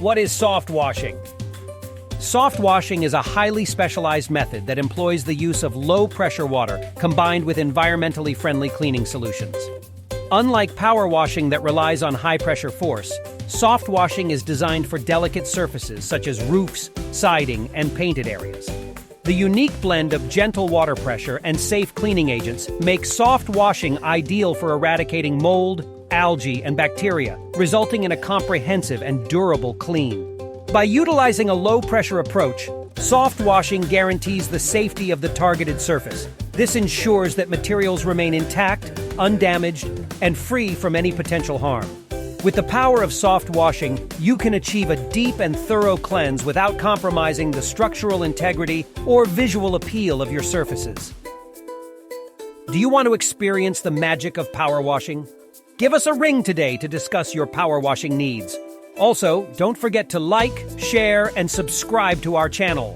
What is soft washing? Soft washing is a highly specialized method that employs the use of low-pressure water combined with environmentally friendly cleaning solutions. Unlike power washing that relies on high-pressure force, soft washing is designed for delicate surfaces such as roofs, siding, and painted areas. The unique blend of gentle water pressure and safe cleaning agents makes soft washing ideal for eradicating mold, algae, and bacteria, resulting in a comprehensive and durable clean. By utilizing a low-pressure approach, soft washing guarantees the safety of the targeted surface. This ensures that materials remain intact, undamaged, and free from any potential harm. With the power of soft washing, you can achieve a deep and thorough cleanse without compromising the structural integrity or visual appeal of your surfaces. Do you want to experience the magic of power washing? Give us a ring today to discuss your power washing needs. Also, don't forget to like, share, and subscribe to our channel.